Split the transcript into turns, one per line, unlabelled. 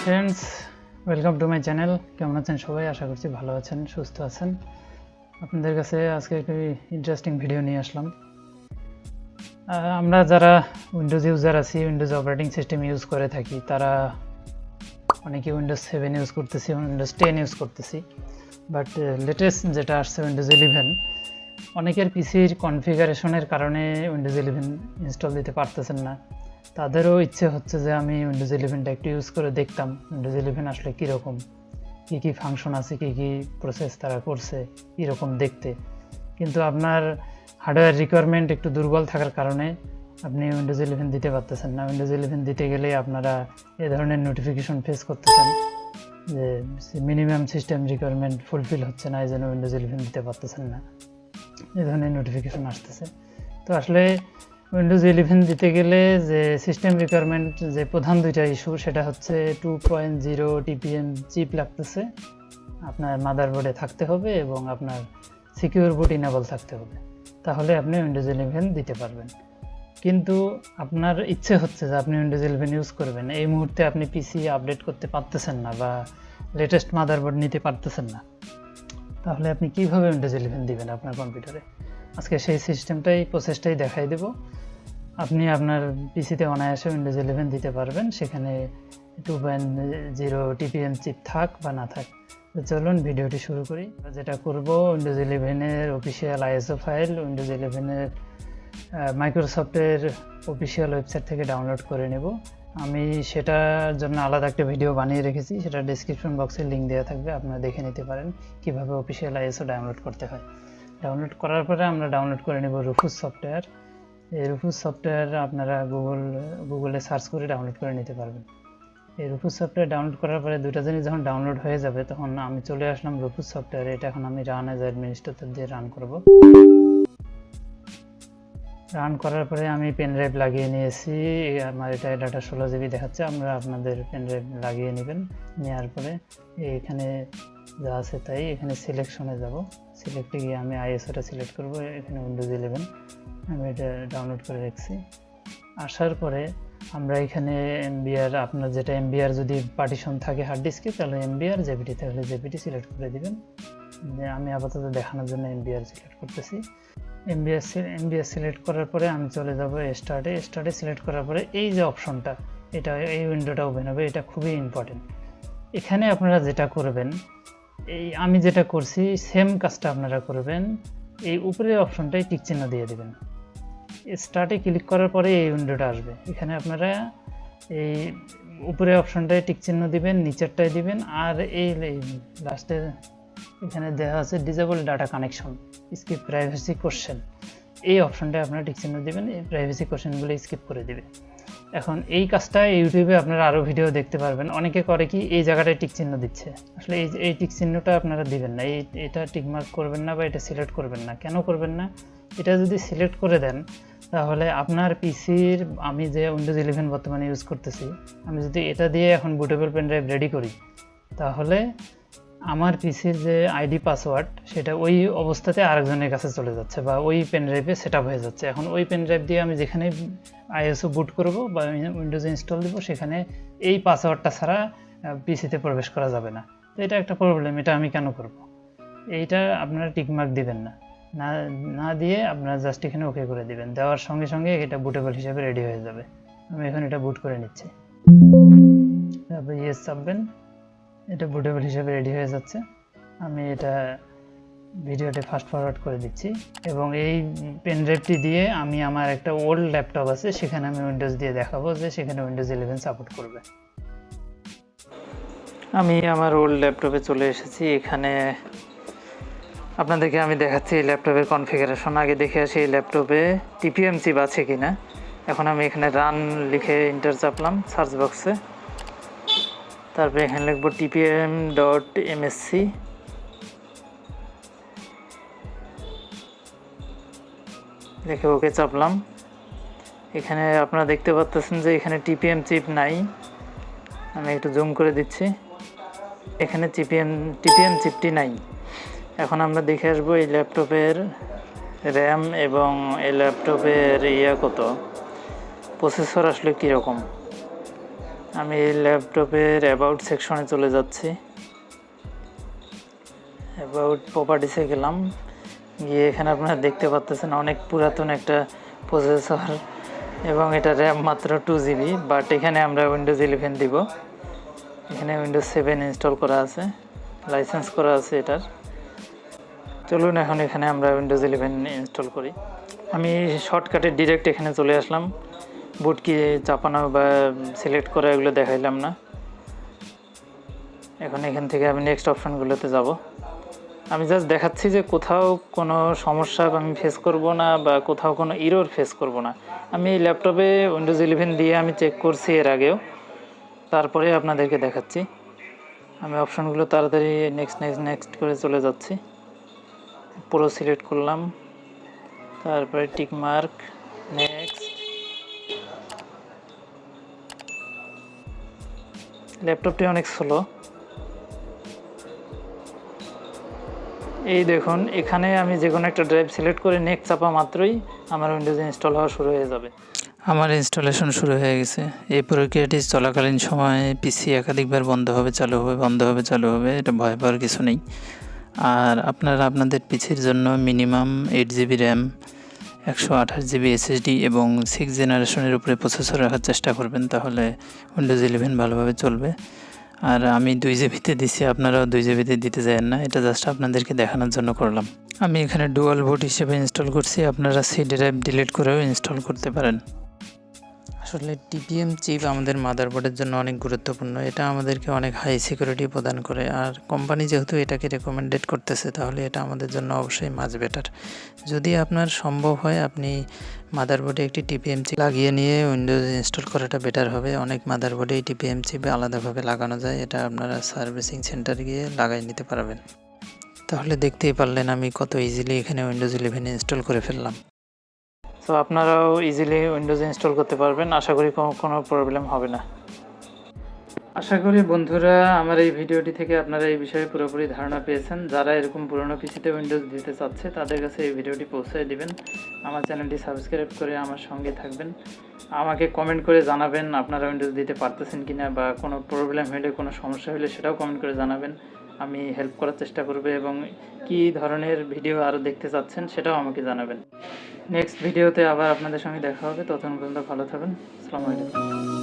Friends, welcome to my channel. কেমন আছেন সবাই? আশা করছি ভালো আছেন, সুস্থ আছেন। আপনাদের কাছে আজকে একটি ইন্টারেস্টিং ভিডিও নিয়ে আসলাম। আমরা যারা উইন্ডোজ ইউজার আছি, উইন্ডোজ অপারেটিং সিস্টেম ইউজ করে থাকি, তারা অনেকে উইন্ডোজ 7 ইউজ করতেছি, উইন্ডোজ 10 ইউজ করতেছি। বাট লেটেস্ট যেটা আসছে উইন্ডোজ 11, অনেকের পিসির কনফিগারেশনের কারণে উইন্ডোজ 11 ইনস্টল দিতে পারতেছেন না। তাদেরও ইচ্ছে হচ্ছে যে আমি উইন্ডোজ 11টা একটু ইউজ করে দেখতাম উইন্ডোজ 11 আসলে কীরকম, কী কী ফাংশন আছে, কী কী প্রসেস তারা করছে, কীরকম দেখতে। কিন্তু আপনার হার্ডওয়্যার রিকোয়ারমেন্ট একটু দুর্বল থাকার কারণে আপনি উইন্ডোজ 11 দিতে পারতেছেন না। উইন্ডোজ 11 দিতে গেলে আপনারা এ ধরনের নোটিফিকেশন ফেস করতেছেন যে মিনিমাম সিস্টেম রিকোয়ারমেন্ট ফুলফিল হচ্ছে না, এই জন্য উইন্ডোজ 11 দিতে পারতেছেন না, এই ধরনের নোটিফিকেশন আসতেছে। তো আসলে উইন্ডোজ 11 দিতে গেলে যে সিস্টেম রিকোয়ারমেন্ট, যে প্রধান দুইটা ইস্যু, সেটা হচ্ছে 2.0 TPM চিপ লাগতেছে, আপনার মাদারবোর্ডে থাকতে হবে এবং আপনার সিকিউর বুট ইনেবল থাকতে হবে, তাহলে আপনি উইন্ডোজ 11 দিতে পারবেন। কিন্তু আপনার ইচ্ছে হচ্ছে যে আপনি উইন্ডোজ 11 ইউজ করবেন, এই মুহূর্তে আপনি পিসি আপডেট করতে পারতেছেন না বা লেটেস্ট মাদারবোর্ড নিতে পারতেছেন না, তাহলে আপনি কীভাবে উইন্ডোজ 11 দিবেন আপনার কম্পিউটারে? আজকে সেই প্রসেসটাই দেখাই দেব। আপনি আপনার পিসিতে অনায়াসে উইন্ডোজ 11 দিতে পারবেন, সেখানে 2.0 TPM চিপ থাক বা না থাক। চলুন ভিডিওটি শুরু করি। যেটা করব, উইন্ডোজ 11-এর অফিসিয়াল ISO ফাইল উইন্ডোজ 11-এর মাইক্রোসফটের অফিসিয়াল ওয়েবসাইট থেকে ডাউনলোড করে নেব। আমি সেটার জন্য আলাদা একটা ভিডিও বানিয়ে রেখেছি, সেটা ডেসক্রিপশন বক্সে লিঙ্ক দেওয়া থাকবে, আপনারা দেখে নিতে পারেন কীভাবে অফিসিয়াল ISO ডাউনলোড করতে হয়। ডাউনলোড করার পরে আমরা ডাউনলোড করে নেব রুফুস সফটওয়্যার। এই রুফুস সফটওয়্যার আপনারা গুগলে সার্চ করে ডাউনলোড করে নিতে পারবেন। এই রুফুস সফটওয়্যার ডাউনলোড করার পরে দুটো জিনিস যখন ডাউনলোড হয়ে যাবে, তখন আমি চলে আসলাম রুফুস সফটওয়্যারে। এটা এখন আমি রান অ্যাজ অ্যাডমিনিস্ট্রেটর দিয়ে রান করব। রান করার পরে আমি পেন ড্রাইভ লাগিয়ে নিয়েছি, আমার এটা ডাটা 16 GB দেখাচ্ছে। আমরা আপনাদের পেন ড্রাইভ লাগিয়ে নেবেন। নেওয়ার পরে এখানে যা আছে তাই, এখানে সিলেকশনে যাব। সিলেক্টে গিয়ে আমি ISOটা সিলেক্ট করব, এখানে উইন্ডোজ 11 আমি এটা ডাউনলোড করে রেখেছি। আসার পরে আমরা এখানে MBR, আপনার যেটা MBR যদি পার্টিশন থাকে হার্ড ডিস্কে, তাহলে MBR, জেপিটি তাহলে জেপিটি সিলেক্ট করে দিবেন। আমি আপাতত দেখানোর জন্য MBR সিলেক্ট করতেছি। MBR সিলেক্ট করার পরে আমি চলে যাব স্টার্টে সিলেক্ট করার পরে এই যে অপশনটা, এই উইন্ডোটা ওপেন হবে। এটা খুবই ইম্পর্টেন্ট। এখানে আপনারা যেটা করবেন, আমি যেটা করছি সেম কাজটা আপনারা করবেন। এই উপরের অপশনটাই টিক চিহ্ন দিয়ে দেবেন। স্টার্টে ক্লিক করার পরে এই উইন্ডোটা আসবে। এখানে আপনারা এই উপরের অপশনটায় টিক চিহ্ন দিবেন, নিচেরটায় দিবেন, আর এই লাস্টে এখানে দেওয়া আছে disable data connection, skip privacy question, এই অপশনটায় আপনারা টিক চিহ্ন দিবেন। এই প্রাইভেসি কোশ্চেনগুলো স্কিপ করে দিবে। এখন এই কাজটা ইউটিউবে আপনারা আরও ভিডিও দেখতে পারবেন। অনেকে করে কি, এই জায়গাটায় টিক চিহ্ন দিচ্ছে, আসলে এই টিক চিহ্নটা আপনারা দিবেন না, এটা টিকমার্ক করবেন না বা এটা সিলেক্ট করবেন না। কেন করবেন না? এটা যদি সিলেক্ট করে দেন, তাহলে আপনার পিসির, আমি যে উইন্ডোজ 11 বর্তমানে ইউজ করতেছি, আমি যদি এটা দিয়ে এখন বুটেবল পেন ড্রাইভ রেডি করি, তাহলে আমার পিসির যে আইডি পাসওয়ার্ড, সেটা ওই অবস্থাতে আরেকজনের কাছে চলে যাচ্ছে বা ওই পেন ড্রাইভে সেট আপ হয়ে যাচ্ছে। এখন ওই পেন ড্রাইভ দিয়ে আমি যেখানে ISO বুট করব বা উইন্ডোজ ইনস্টল দেবো, সেখানে এই পাসওয়ার্ডটা ছাড়া পিসিতে প্রবেশ করা যাবে না। তো এটা একটা প্রবলেম। এটা আমি কেন করব? এইটা আপনারা টিকমার্ক দিবেন না, না দিয়ে আপনারা জাস্ট এখানে ওকে করে দিবেন। দেওয়ার সঙ্গে সঙ্গে এটা বুটেবল হিসেবে রেডি হয়ে যাবে। আমি এখন এটা বুট করে নিচ্ছি, তারপর ইয়েস চাপবেন। এটা বুটেবল হিসেবে রেডি হয়ে যাচ্ছে। আমি এটা ভিডিওতে ফাস্ট ফরওয়ার্ড করে দিচ্ছি এবং এই পেন ড্রাইভটি দিয়ে আমি আমার একটা ওল্ড ল্যাপটপ আছে, সেখানে আমি উইন্ডোজ দিয়ে দেখাবো যে সেখানে উইন্ডোজ 11 সাপোর্ট করবে। আমি আমার ওল্ড ল্যাপটপে চলে এসেছি। এখানে আপনাদেরকে আমি দেখাচ্ছি এই ল্যাপটপের কনফিগারেশন। আগে দেখে আসি এই ল্যাপটপে TPM চিপ আছে কিনা। এখন আমি এখানে রান লিখে এন্টার চাপলাম সার্চ বক্সে। তারপরে এখানে লিখব tpm.msc। লিখে ওকে চাপলাম। এখানে আপনারা দেখতে পাচ্ছেন যে এখানে TPM চিপ নাই। আমি একটু জুম করে দিচ্ছি। এখানে TPM চিপটি নাই। এখন আমরা দেখে আসবো এই ল্যাপটপের র্যাম এবং এই ল্যাপটপের কত, প্রসেসর আসলে কীরকম। আমি ল্যাপটপের অ্যাবাউট সেকশনে চলে যাচ্ছি। অ্যাবাউট প্রপার্টিসে গেলাম, গিয়ে এখানে আপনারা দেখতে পাচ্ছেন অনেক পুরাতন একটা প্রসেসর এবং এটা র্যাম মাত্র 2 GB, বাট এখানে আমরা উইন্ডোজ 11 দিব। এখানে উইন্ডোজ 7 ইনস্টল করা আছে, লাইসেন্স করা আছে এটার। চলুন এখন এখানে আমরা উইন্ডোজ 11 ইনস্টল করি। আমি শর্টকাটে ডিরেক্ট এখানে চলে আসলাম, বুট কি চাপানো বা সিলেক্ট করা এগুলো দেখাইলাম না। এখন এখান থেকে আমি নেক্সট অপশানগুলোতে যাব। আমি জাস্ট দেখাচ্ছি যে কোথাও কোনো সমস্যা আমি ফেস করব না বা কোথাও কোনো ইরর ফেস করব না। আমি এই ল্যাপটপে উইন্ডোজ 11 দিয়ে আমি চেক করছি এর আগেও, তারপরে আপনাদেরকে দেখাচ্ছি। আমি অপশানগুলো তাড়াতাড়ি নেক্সট করে চলে যাচ্ছি। পুরো সিলেক্ট করলাম, তারপরে টিক মার্ক, নেক্সট। ল্যাপটপটি অনেক স্লো। এই দেখুন, এখানে আমি যে কোনো একটা ড্রাইভ সিলেক্ট করে নেক্সট চাপা মাত্রই আমার উইন্ডোজে ইনস্টল হওয়া শুরু হয়ে যাবে। আমার ইনস্টলেশন শুরু হয়ে গেছে। এই প্রক্রিয়াটি চলাকালীন সময়ে পিসি একাধিকবার বন্ধ হবে চালু হবে, বন্ধ হবে চালু হবে, এটা ভয় পাওয়ার কিছু নেই। আর আপনারা আপনাদের পিসির জন্য minimum 8 GB RAM, 128 GB SSD এবং 6th জেনারেশনের উপরে প্রসেসর রাখার চেষ্টা করবেন, তাহলে উইন্ডোজ 11 ভালোভাবে চলবে। আর আমি 2 GB দিছি, আপনারাও 2 GB দিতে যাবেন না, এটা জাস্ট আপনাদেরকে দেখানোর জন্য করলাম। আমি এখানে ডুয়াল বুট হিসেবে ইনস্টল করছি, আপনারা সি ড্রাইভ ডিলিট করেও ইনস্টল করতে পারেন। আসলে TPM চিপ আমাদের মাদারবোর্ডের জন্য অনেক গুরুত্বপূর্ণ। এটা আমাদেরকে অনেক হাই সিকিউরিটি প্রদান করে, আর কোম্পানি যেহেতু এটাকে রেকমেন্ডেড করতেছে, তাহলে এটা আমাদের জন্য অবশ্যই মাচ বেটার। যদি আপনার সম্ভব হয়, আপনি মাদারবোর্ডে একটি TPM চিপ লাগিয়ে নিয়ে উইন্ডোজ ইনস্টল করাটা বেটার হবে। অনেক মাদারবোর্ডে এই TPM চিপ আলাদাভাবে লাগানো যায়, এটা আপনারা সার্ভিসিং সেন্টারে গিয়ে লাগাই নিতে পারবেন। তাহলে দেখতেই পারলেন আমি কত ইজিলি এখানে উইন্ডোজ 11 ইনস্টল করে ফেললাম। তো আপনারাও ইজিলি উইন্ডোজ ইনস্টল করতে পারবেন, আশা করি কোনো প্রবলেম হবে না। আশা করি বন্ধুরা আমার এই ভিডিওটি থেকে আপনারা এই বিষয়ে পুরোপুরি ধারণা পেয়েছেন। যারা এরকম পুরনো পিসিতে উইন্ডোজ দিতে চাচ্ছে তাদের কাছে এই ভিডিওটি পৌঁছে দিবেন। আমার চ্যানেলটি সাবস্ক্রাইব করে আমার সঙ্গে থাকবেন। আমাকে কমেন্ট করে জানাবেন আপনারা উইন্ডোজ দিতে পারতেছেন কিনা, বা কোনো প্রবলেম হলে, কোনো সমস্যা হলে সেটাও কমেন্ট করে জানাবেন। আমি হেল্প করার চেষ্টা করব, এবং কী ধরনের ভিডিও আরও দেখতে চাচ্ছেন সেটাও আমাকে জানাবেন। নেক্সট ভিডিওতে আবার আপনাদের সঙ্গে দেখা হবে, ততক্ষণ পর্যন্ত ভালো থাকবেন। আসসালামু আলাইকুম।